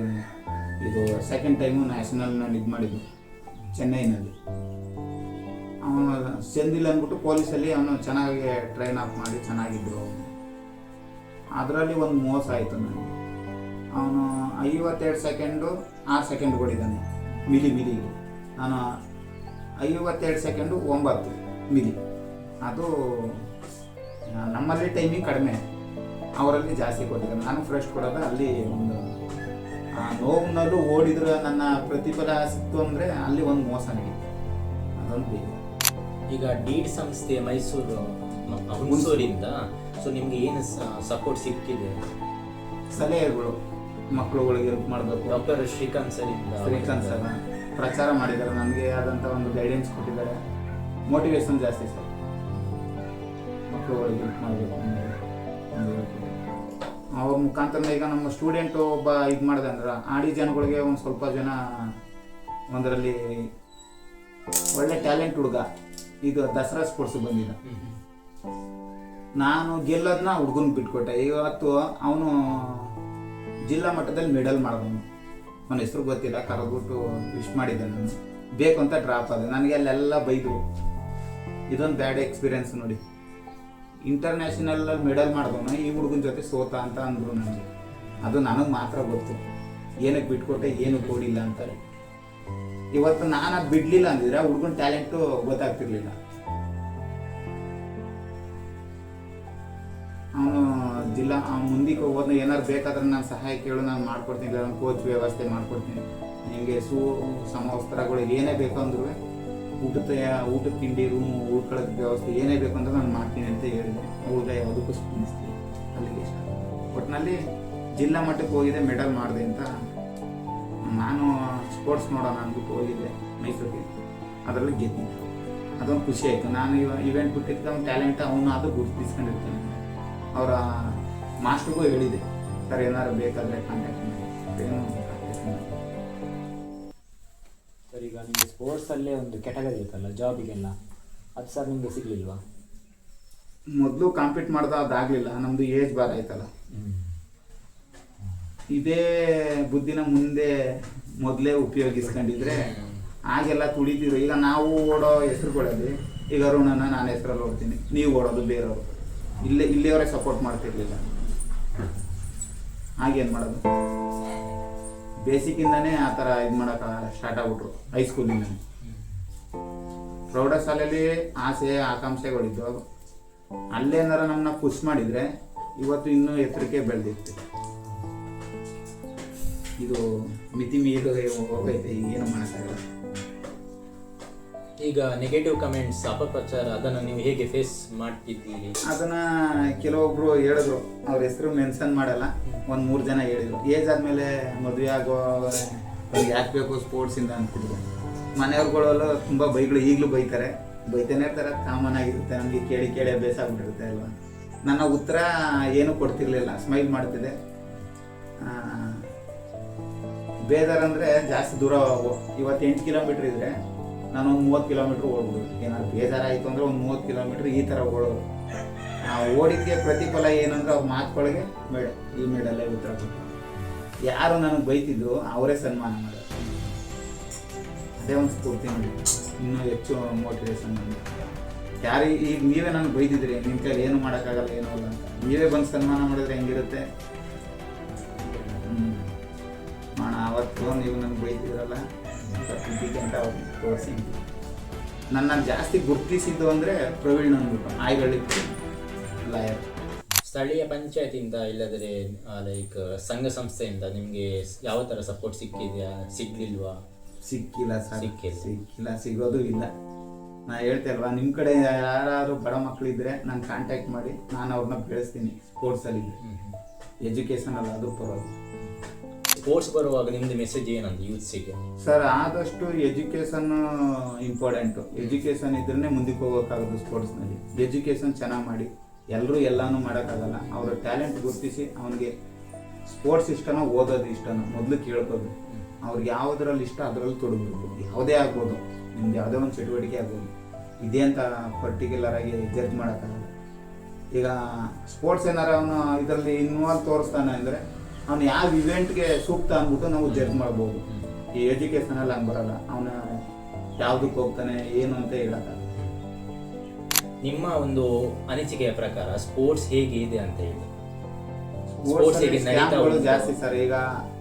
ಇದು 2nd ಟೈಮು ನ್ಯಾಷನಲ್ನಲ್ಲಿ ಇದು ಮಾಡಿದ್ದು ಚೆನ್ನೈನಲ್ಲಿ. ಅವನು ಸೆಂದಿಲ್ ಅಂದ್ಬಿಟ್ಟು ಪೊಲೀಸಲ್ಲಿ ಅವನು ಚೆನ್ನಾಗಿ ಟ್ರೈನ್ ಅಪ್ ಮಾಡಿ ಚೆನ್ನಾಗಿದ್ದರು. ಅದರಲ್ಲಿ ಒಂದು ಮೋಸ ಆಯಿತು ನನಗೆ. ಅವನು 52 ಸೆಕೆಂಡು 6 ಸೆಕೆಂಡ್ ಹೊಡಿದ್ದಾನೆ ಮಿಲಿಗೆ. ನಾನು 52 ಸೆಕೆಂಡು 9 ಮಿಲಿ. ಅದು ನಮ್ಮಲ್ಲಿ ಟೈಮಿಂಗ್ ಕಡಿಮೆ, ಅವರಲ್ಲಿ ಜಾಸ್ತಿ ಕೊಟ್ಟಿದ್ದಾರೆ. ನಾನು ಫಸ್ಟ್ ಕೊಡೋದು ಅಲ್ಲಿ ಒಂದು ನೋವಿನಲ್ಲೂ ಓಡಿದ್ರೆ ನನ್ನ ಪ್ರತಿಫಲ ಸಿಕ್ತು ಅಂದರೆ ಅಲ್ಲಿ ಒಂದು ಮೋಸ ನಡೀತು. ಅದೊಂದು ಬೇಗ. ಈಗ ಡೀಡ್ ಸಂಸ್ಥೆ ಮೈಸೂರು ಹುಣಸೂರಿಂದ ಸೊ ನಿಮ್ಗೆ ಏನು ಸಪೋರ್ಟ್ ಸಿಕ್ಕಿದೆ? ಸಲಹೆಗಳು, ಮಕ್ಕಳುಗಳಿಗೆ ಹೆಲ್ಪ್ ಮಾಡಬೇಕು. ಡಾಕ್ಟರ್ ಶ್ರೀಕಾಂತ್ ಸರ್ ಪ್ರಚಾರ ಮಾಡಿದ್ದಾರೆ, ನನಗೆ ಆದಂಥ ಒಂದು ಗೈಡೆನ್ಸ್ ಕೊಟ್ಟಿದ್ದಾರೆ. ಮೋಟಿವೇಶನ್ ಜಾಸ್ತಿ ಸರ್, ಮಕ್ಕಳುಗಳಿಗೆ ಹೆಲ್ಪ್ ಮಾಡಬೇಕು ಅವ್ರ ಮುಖಾಂತರ. ಈಗ ನಮ್ಮ ಸ್ಟೂಡೆಂಟು ಒಬ್ಬ ಇದು ಮಾಡಿದೆ ಅಂದ್ರೆ ಆಡಿ ಜನಗಳಿಗೆ ಒಂದು ಸ್ವಲ್ಪ ಜನ ಒಂದರಲ್ಲಿ ಒಳ್ಳೆ ಟ್ಯಾಲೆಂಟ್ ಹುಡುಗ ಇದು ದಸರಾ ಸ್ಪೋರ್ಟ್ಸ್ ಬಂದಿದ್ದ. ನಾನು ಗೆಲ್ಲೋದನ್ನ ಹುಡುಗನ ಬಿಟ್ಕೊಟ್ಟೆ. ಇವತ್ತು ಅವನು ಜಿಲ್ಲಾ ಮಟ್ಟದಲ್ಲಿ ಮೆಡಲ್ ಮಾಡಿದವನು. ಅವನ ಹೆಸರು ಗೊತ್ತಿಲ್ಲ, ಕರೆದ್ಬಿಟ್ಟು ವಿಶ್ ಮಾಡಿದ್ದೆ. ನಾನು ಬೇಕು ಅಂತ ಡ್ರಾಪ್ ಆದೆ. ನನಗೆ ಅಲ್ಲೆಲ್ಲ ಬೈದರು, ಇದೊಂದು ಬ್ಯಾಡ್ ಎಕ್ಸ್ಪೀರಿಯನ್ಸ್ ನೋಡಿ. ಇಂಟರ್ನ್ಯಾಷನಲ್ ಮೆಡಲ್ ಮಾಡಿದವನ ಈ ಹುಡುಗನ ಜೊತೆ ಸೋತ ಅಂತ ಅಂದರು ನನಗೆ. ಅದು ನನಗೆ ಮಾತ್ರ ಗೊತ್ತು, ಏನಕ್ಕೆ ಬಿಟ್ಕೊಟ್ಟೆ, ಏನು ಕೊಡಿಲ್ಲ ಅಂತಾರೆ. ಇವತ್ತು ನಾನು ಅದು ಬಿಡಲಿಲ್ಲ ಅಂದಿದ್ರೆ ಆ ಹುಡುಗನ ಟ್ಯಾಲೆಂಟು ಗೊತ್ತಾಗ್ತಿರ್ಲಿಲ್ಲ. ಅವನು ಮುಂದಕ್ಕೆ ಹೋದ ಏನಾರು ಬೇಕಾದ್ರೆ ನಾನು ಸಹಾಯ ಕೇಳು, ನಾನು ಮಾಡ್ಕೊಡ್ತೀನಿ, ನಾನು ಕೋಚ್ ವ್ಯವಸ್ಥೆ ಮಾಡ್ಕೊಡ್ತೀನಿ, ನಿಮಗೆ ಸಮವಸ್ತ್ರಗಳು ಏನೇ ಬೇಕು ಅಂದ್ರೂ ಊಟದ ತಿಂಡಿ, ರೂಮು, ಉಳ್ಕೊಳ್ಳೋದು ವ್ಯವಸ್ಥೆ ಏನೇ ಬೇಕು ಅಂದ್ರೆ ನಾನು ಮಾಡ್ತೀನಿ ಅಂತ ಹೇಳಿದೆ. ಹುಡುಗ ಯಾವುದಕ್ಕೂ ಸ್ಪಂದಿಸ್ತೀನಿ. ಅಲ್ಲಿಗೆ ಇಷ್ಟ. ಒಟ್ಟಿನಲ್ಲಿ ಜಿಲ್ಲಾ ಮಟ್ಟಕ್ಕೆ ಹೋಗಿದೆ, ಮೆಡಲ್ ಮಾಡಿದೆ ಅಂತ. ನಾನು ಸ್ಪೋರ್ಟ್ಸ್ ನೋಡೋಣ ಅಂದ್ಬಿಟ್ಟು ಹೋಗಿದ್ದೆ ಮೈಸೂರಿಗೆ, ಅದರಲ್ಲಿ ಗೆದ್ದಿದ್ದೆ. ಅದೊಂದು ಖುಷಿ ಆಯಿತು. ನಾನು ಇವೆಂಟ್ ಬಿಟ್ಟಿದ್ದ ಅವ್ನ ಟ್ಯಾಲೆಂಟ್ ಅವನು ಅದು ಗುರುತಿಸ್ಕೊಂಡಿರ್ತಾನೆ. ಅವರ ಮಾಸ್ಟ್ರಿಗೂ ಹೇಳಿದೆ, ಸರ್ ಏನಾದ್ರು ಬೇಕಾದರೆ ಕಾಂಟ್ಯಾಕ್ಟ್ ಮಾಡಿ, ಏನು ಕಾಂಟ್ಯಾಕ್ಟ್ ಮಾಡಿ. ಸರ್ ಈಗ ನಿಮಗೆ ಸ್ಪೋರ್ಟ್ಸಲ್ಲೇ ಒಂದು ಕೆಟಗರಿ ಇರುತ್ತಲ್ಲ ಜಾಬಿಗೆಲ್ಲ, ಅದು ಸರ್ ನಿಮಗೆ ಸಿಗಲಿಲ್ವಾ? ಮೊದಲು ಕಾಂಪೀಟ್ ಮಾಡ್ದೆ, ಅದಾಗಲಿಲ್ಲ. ನಮ್ಮದು ಏಜ್ ಬಾರ್ ಆಯ್ತಲ್ಲ. ಇದೇ ಬುದ್ಧಿನ ಮುಂದೆ ಮೊದಲೇ ಉಪಯೋಗಿಸ್ಕೊಂಡಿದ್ರೆ ಆಗೆಲ್ಲ ತುಳಿತಿದ್ರು. ಈಗ ನಾವು ಓಡೋ ಹೆಸರುಗಳಲ್ಲಿ ಈಗ ಅರುಣನ ನಾನು ಹೆಸರಲ್ಲಿ ಓಡ್ತೀನಿ, ನೀವು ಓಡೋದು ಬೇರೆಯವರು, ಇಲ್ಲಿಯವರೇ ಸಪೋರ್ಟ್ ಮಾಡ್ತಿರ್ಲಿಲ್ಲ. ಹಾಗೇನು ಮಾಡೋದು, ಬೇಸಿಕ್ಕಿಂದನೇ ಆ ಥರ ಇದು ಮಾಡೋಕೆ ಸ್ಟಾರ್ಟ್ ಆಗ್ಬಿಟ್ರು. ಹೈಸ್ಕೂಲಿಂದ ಪ್ರೌಢಶಾಲೆಯಲ್ಲಿ ಆಸೆ ಆಕಾಂಕ್ಷೆಗಳಿದ್ದು, ಅಲ್ಲೇನಾರ ನಮ್ಮನ್ನ ಪುಷ್ ಮಾಡಿದರೆ ಇವತ್ತು ಇನ್ನೂ ಎತ್ತರಕ್ಕೆ ಬೆಳೆದಿತ್ತು. ಇದು ಮಿತಿ ಮೀರಿ ಹೋಗೈತೆ, ಏನು ಮಾಡೋಕ್ಕಾಗಲ್ಲ. ಈಗ ನೆಗೆಟಿವ್ ಕಮೆಂಟ್ಸ್, ಅಪಪ್ರಚಾರ, ಅದನ್ನು ನೀವು ಹೇಗೆ ಫೇಸ್ ಮಾಡ್ತಿದ್ದೀರಿ? ಅದನ್ನ ಕೆಲವೊಬ್ರು ಹೇಳಿದ್ರು, ಅವ್ರ ಹೆಸರು ಮೆನ್ಷನ್ ಮಾಡಲ್ಲ, ಒಂದು 3 ಜನ ಹೇಳಿದ್ರು. ಏಜ್ ಆದಮೇಲೆ ಮದುವೆ ಆಗೋ ಅವ್ರಿಗೆ ಯಾಕೆ ಬೇಕು ಸ್ಪೋರ್ಟ್ಸಿಂದ ಅಂತಿದ್ರು. ಮನೆಯವ್ರುಗಳೆಲ್ಲ ತುಂಬ ಬೈಗಳು ಈಗಲೂ ಬೈತಾನೆ ಇರ್ತಾರೆ, ಕಾಮನ್ ಆಗಿರುತ್ತೆ. ನಮಗೆ ಕೇಳಿ ಅಭ್ಯಾಸ ಆಗ್ಬಿಟ್ಟಿರುತ್ತೆ ಅಲ್ವಾ. ನನ್ನ ಉತ್ತರ ಏನೂ ಕೊಡ್ತಿರ್ಲಿಲ್ಲ, ಸ್ಮೈಲ್ ಮಾಡ್ತಿದ್ದೆ. ಬೇಜಾರಂದರೆ ಜಾಸ್ತಿ ದೂರ ಇವತ್ತು 8 ಕಿಲೋಮೀಟ್ರ್ ಇದ್ದರೆ ನಾನು ಒಂದು 30 ಕಿಲೋಮೀಟ್ರ್ ಓಡ್ಬೋದು. ಏನಾದ್ರು ಬೇಜಾರಾಯಿತು ಅಂದರೆ ಒಂದು 30 ಕಿಲೋಮೀಟ್ರ್ ಈ ಥರ ಓಡೋದು. ಓಡಿದ್ಗೆ ಪ್ರತಿಫಲ ಏನಂದ್ರೆ ಅವ್ರ ಮಾತುಗಳಿಗೆ ಈ ಮೆಡಲ್ಲೇ ಉತ್ತರ ಕೊಟ್ಟು, ಯಾರು ನನಗೆ ಬೈತಿದ್ರು ಅವರೇ ಸನ್ಮಾನ ಮಾಡೋದು. ಅದೇ ಒಂದು ಸ್ಫೂರ್ತಿ ನೋಡಿ, ಇನ್ನೂ ಹೆಚ್ಚು ಮೋಟಿವೇಶನ್ ಮಾಡಿ. ಯಾರು ಈಗ ನೀವೇ ನನಗೆ ಬೈದಿದ್ರಿ, ನಿಮ್ಮ ಕೈಲಿ ಏನು ಮಾಡೋಕ್ಕಾಗಲ್ಲ, ಏನೂ ಅಲ್ಲ ಅಂತ, ನೀವೇ ಬಂದು ಸನ್ಮಾನ ಮಾಡಿದ್ರೆ ಹೆಂಗಿರುತ್ತೆ. ಅವತ್ತು ನೀವು ನನಗೆ ಬೈತಿದ್ರಲ್ಲ ಅಂತ ಅವ್ರು ತೋರಿಸಿ. ನನ್ನ ಜಾಸ್ತಿ ಗುರುತಿಸಿದ್ದು ಅಂದರೆ ಪ್ರವೀಣ್ ಅಂದ್ಬಿಟ್ಟು, ಆಯ್ಗಳ್ಳಿ ಲಾಯರ್. ಸ್ಥಳೀಯ ಪಂಚಾಯತಿಂದ ಇಲ್ಲದ್ರೆ ಲೈಕ್ ಸಂಘ ಸಂಸ್ಥೆಯಿಂದ ನಿಮಗೆ ಯಾವ ಥರ ಸಪೋರ್ಟ್ ಸಿಕ್ಕಿದೆಯಾ, ಸಿಗ್ಲಿಲ್ವಾ? ಸಿಕ್ಕಿಲ್ಲ ಸರ್, ಸಿಕ್ಕಿಲ್ಲ, ಸಿಗೋದು ಇಲ್ಲ. ನಾ ಹೇಳ್ತೆ ಅಲ್ವಾ, ನಿಮ್ಮ ಕಡೆ ಯಾರು ಬಡ ಮಕ್ಕಳಿದ್ರೆ ನಾನು ಕಾಂಟ್ಯಾಕ್ಟ್ ಮಾಡಿ, ನಾನು ಅವ್ರನ್ನ ಬೆಳೆಸ್ತೀನಿ. ಸ್ಪೋರ್ಟ್ಸಲ್ಲಿ ಎಜುಕೇಷನಲ್ಲಿ ಅದು ಪರವಾಗಿ. ಸ್ಪೋರ್ಟ್ಸ್ ಬರುವಾಗ ನಿಮ್ಮದು ಮೆಸೇಜ್ ಏನಂತ ಯೂತ್ಸಿಗೆ? ಸರ್, ಆದಷ್ಟು ಎಜುಕೇಷನ್ ಇಂಪಾರ್ಟೆಂಟು. ಎಜುಕೇಷನ್ ಇದ್ರೇ ಮುಂದಕ್ಕೆ ಹೋಗೋಕ್ಕಾಗೋದು ಸ್ಪೋರ್ಟ್ಸ್ನಲ್ಲಿ. ಎಜುಕೇಷನ್ ಚೆನ್ನಾಗಿ ಮಾಡಿ, ಎಲ್ಲರೂ ಎಲ್ಲನೂ ಮಾಡೋಕ್ಕಾಗಲ್ಲ. ಅವರ ಟ್ಯಾಲೆಂಟ್ ಗುರುತಿಸಿ, ಅವನಿಗೆ ಸ್ಪೋರ್ಟ್ಸ್ ಇಷ್ಟನೋ ಓದೋದು ಇಷ್ಟನೋ ಮೊದಲು ಕೇಳ್ಬೋದು. ಅವ್ರಿಗೆ ಯಾವುದ್ರಲ್ಲಿ ಇಷ್ಟ ಅದರಲ್ಲಿ ತೊಡಗಿರ್ಬೋದು. ಯಾವುದೇ ಆಗ್ಬೋದು, ನಿಮ್ದು ಯಾವುದೇ ಒಂದು ಚಟುವಟಿಕೆ ಆಗ್ಬೋದು. ಇದೇ ಅಂತ ಪರ್ಟಿಕ್ಯುಲರ್ ಆಗಿ ಜಡ್ಜ್ ಮಾಡೋಕ್ಕಾಗಲ್ಲ. ಈಗ ಸ್ಪೋರ್ಟ್ಸ್ ಏನಾರು ಅವನು ಇದರಲ್ಲಿ ಇನ್ವಾಲ್ವ್ ತೋರಿಸ್ತಾನೆ ಅಂದರೆ ಅವನು ಯಾವ ಇವೆಂಟ್ಗೆ ಸೂಕ್ತ ಅಂದ್ಬಿಟ್ಟು ನಾವು ಜಡ್ಜ್ ಮಾಡ್ಬೋದು. ಈ ಎಜುಕೇಷನಲ್ಲಿ ಹಂಗೆ ಬರಲ್ಲ. ಅವನ ಯಾವುದಕ್ಕೆ ಹೋಗ್ತಾನೆ ಏನು ಅಂತ ಹೇಳೋಕ್ಕಾಗಲ್ಲ. ನಿಮ್ಮ ಒಂದು ಅನಿಸಿಕೆಯ ಪ್ರಕಾರ ಸ್ಪೋರ್ಟ್ಸ್ ಹೇಗೆ ಇದೆ ಅಂತ ಹೇಳಿ? ಸ್ಕ್ಯಾಮ್ಗಳು ಜಾಸ್ತಿ ಸರ್.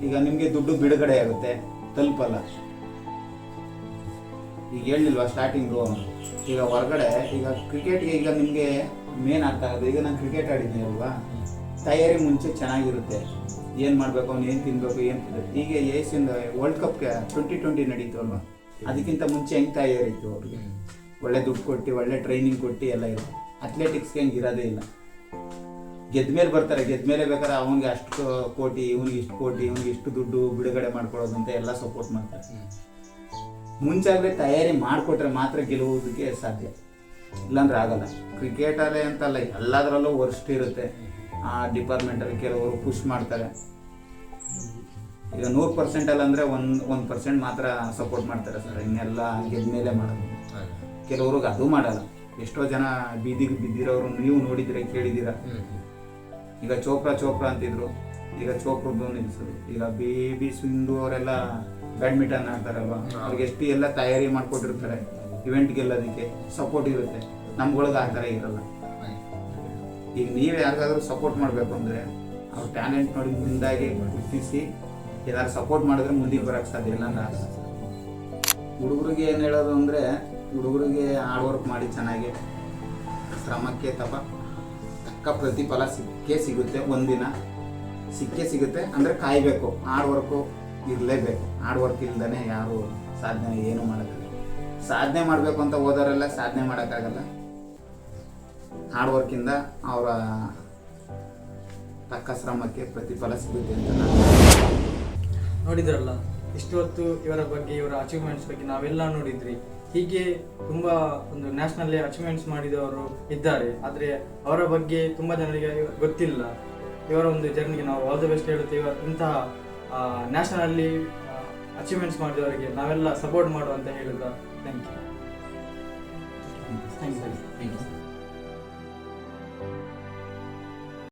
ಈಗ ನಿಮಗೆ ದುಡ್ಡು ಬಿಡುಗಡೆ ಆಗುತ್ತೆ, ತಲುಪಲ್ಲ. ಈಗ ಹೇಳಿಲ್ವಾ ಸ್ಟಾರ್ಟಿಂಗು, ಈಗ ಹೊರಗಡೆ ಈಗ ಕ್ರಿಕೆಟ್ಗೆ ಈಗ ನಿಮಗೆ ಮೇನ್ ಅರ್ಥ ಆಗೋದು. ಈಗ ನಾನು ಕ್ರಿಕೆಟ್ ಆಡಿದ್ದೀನಿ ಅಲ್ವಾ, ತಯಾರಿ ಮುಂಚೆ ಚೆನ್ನಾಗಿರುತ್ತೆ. ಏನು ಮಾಡಬೇಕು, ಅವ್ನು ಏನು ತಿನ್ನಬೇಕು, ಏನು ಈಗ ಏಷ್ಯನ್ ವರ್ಲ್ಡ್ ಕಪ್ಗೆ 2020 ನಡೀತು ಅಲ್ವಾ, ಅದಕ್ಕಿಂತ ಮುಂಚೆ ಹೆಂಗೆ ತಯಾರಿ ಇತ್ತು ಅವ್ರಿಗೆ. ಒಳ್ಳೆ ದುಡ್ಡು ಕೊಟ್ಟು, ಒಳ್ಳೆ ಟ್ರೈನಿಂಗ್ ಕೊಟ್ಟು ಎಲ್ಲ ಇರುತ್ತೆ. ಅಥ್ಲೆಟಿಕ್ಸ್ಗೆ ಹೆಂಗೆ ಇರೋದೇ ಇಲ್ಲ. ಗೆದ್ಮೇಲೆ ಬರ್ತಾರೆ, ಗೆದ್ಮೇಲೆ ಬೇಕಾದ್ರೆ ಅವನಿಗೆ ಅಷ್ಟು ಕೋಟಿ, ಇವನಿಗೆ ಇಷ್ಟು ಕೋಟಿ, ಇವನಿಗೆ ಇಷ್ಟು ದುಡ್ಡು ಬಿಡುಗಡೆ ಮಾಡ್ಕೊಳ್ಳೋದಂತ ಎಲ್ಲ ಸಪೋರ್ಟ್ ಮಾಡ್ತಾರೆ. ಮುಂಚಾಗಲೇ ತಯಾರಿ ಮಾಡಿಕೊಟ್ರೆ ಮಾತ್ರ ಗೆಲ್ಲುವುದಕ್ಕೆ ಸಾಧ್ಯ, ಇಲ್ಲಾಂದ್ರೆ ಆಗಲ್ಲ. ಕ್ರಿಕೆಟಲ್ಲೇ ಅಂತಲ್ಲ, ಎಲ್ಲದರಲ್ಲೂ ವರ್ಸ್ಟ್ ಇರುತ್ತೆ. ಆ ಡಿಪಾರ್ಟ್ಮೆಂಟಲ್ಲಿ ಕೆಲವರು ಪುಷ್ ಮಾಡ್ತಾರೆ. ಈಗ 100% ಅಂದರೆ 1% ಮಾತ್ರ ಸಪೋರ್ಟ್ ಮಾಡ್ತಾರೆ ಸರ್. ಇನ್ನೆಲ್ಲ ಗೆದ್ಮೇಲೆ ಮಾಡೋದು. ಕೆಲವ್ರಿಗೆ ಅದು ಮಾಡಲ್ಲ. ಎಷ್ಟೋ ಜನ ಬೀದಿಗೆ ಬಿದ್ದಿರೋರು ನೀವು ನೋಡಿದ್ರೆ, ಕೇಳಿದ್ದೀರಾ. ಈಗ ಚೋಪ್ರಾ ಅಂತಿದ್ರು, ಈಗ ಚೋಪ್ರದ್ದು ನಿಲ್ಲಿಸೋದು. ಈಗ BB ಸಿಂಧು ಅವರೆಲ್ಲ ಬ್ಯಾಡ್ಮಿಂಟನ್ ಆಡ್ತಾರಲ್ವ, ಅವ್ರಿಗೆ ಎಷ್ಟು ಎಲ್ಲ ತಯಾರಿ ಮಾಡ್ಕೊಟ್ಟಿರ್ತಾರೆ. ಇವೆಂಟ್ ಗೆಲ್ಲೋದಕ್ಕೆ ಸಪೋರ್ಟ್ ಇರುತ್ತೆ. ನಮ್ಗಳಿಗೆ ಆ ಥರ ಇರಲ್ಲ. ಈಗ ನೀವು ಯಾರಿಗಾದ್ರೂ ಸಪೋರ್ಟ್ ಮಾಡಬೇಕು ಅಂದರೆ ಅವ್ರ ಟ್ಯಾಲೆಂಟ್ ನೋಡಿ ಮುಂದಾಗಿ ಗುರುತಿಸಿ ಏನಾದ್ರು ಸಪೋರ್ಟ್ ಮಾಡಿದ್ರೆ ಮುಂದಕ್ಕೆ ಬರೋಕ್ಕೆ ಸಾಧ್ಯ ಇಲ್ಲ ಅಂದ್ರೆ ಆಗಲ್ಲ. ಹುಡುಗರಿಗೆ ಏನು ಹೇಳೋದು ಅಂದರೆ, ಹುಡುಗರಿಗೆ ಹಾರ್ಡ್ ವರ್ಕ್ ಮಾಡಿ ಚೆನ್ನಾಗಿ ಶ್ರಮಕ್ಕೆ ತಕ್ಕ ಪ್ರತಿಫಲ ಸಿಕ್ಕೇ ಸಿಗುತ್ತೆ, ಒಂದಿನ ಸಿಕ್ಕೇ ಸಿಗುತ್ತೆ. ಅಂದರೆ ಕಾಯಬೇಕು, ಹಾರ್ಡ್ ವರ್ಕು ಇರಲೇಬೇಕು. ಹಾರ್ಡ್ ವರ್ಕ್ ಇಲ್ದೇ ಯಾರು ಸಾಧನೆ ಏನೂ ಮಾಡೋಕ್ಕಾಗಲ್ಲ. ಸಾಧನೆ ಮಾಡಬೇಕು ಅಂತ ಹೋದವರೆಲ್ಲ ಸಾಧನೆ ಮಾಡೋಕ್ಕಾಗಲ್ಲ. ಹಾರ್ಡ್ ವರ್ಕಿಂದ ಅವರ ತಕ್ಕ ಶ್ರಮಕ್ಕೆ ಪ್ರತಿಫಲ ಸಿಗುತ್ತೆ ಅಂತ ನಾನು ನೋಡಿದ್ರಲ್ಲ, ಇಷ್ಟು ಹೊತ್ತು ಇವರ ಬಗ್ಗೆ, ಇವರ ಅಚೀವ್ಮೆಂಟ್ಸ್ ಬಗ್ಗೆ ನಾವೆಲ್ಲ ನೋಡಿದ್ರಿ. ಹೀಗೆ ತುಂಬ ಒಂದು ನ್ಯಾಷನಲ್ಲಿ ಅಚೀವ್ಮೆಂಟ್ಸ್ ಮಾಡಿದವರು ಇದ್ದಾರೆ, ಆದರೆ ಅವರ ಬಗ್ಗೆ ತುಂಬ ಜನರಿಗೆ ಗೊತ್ತಿಲ್ಲ. ಇವರ ಒಂದು ಜರ್ನಿಗೆ ನಾವು ಆಲ್ ದ ಬೆಸ್ಟ್ ಹೇಳುತ್ತೇವೆ. ಇಂತಹ ನ್ಯಾಷನಲ್ಲಿ ಅಚೀವ್ಮೆಂಟ್ಸ್ ಮಾಡಿದವರಿಗೆ ನಾವೆಲ್ಲ ಸಪೋರ್ಟ್ ಮಾಡುವಂತ ಹೇಳಿದ. Thank you.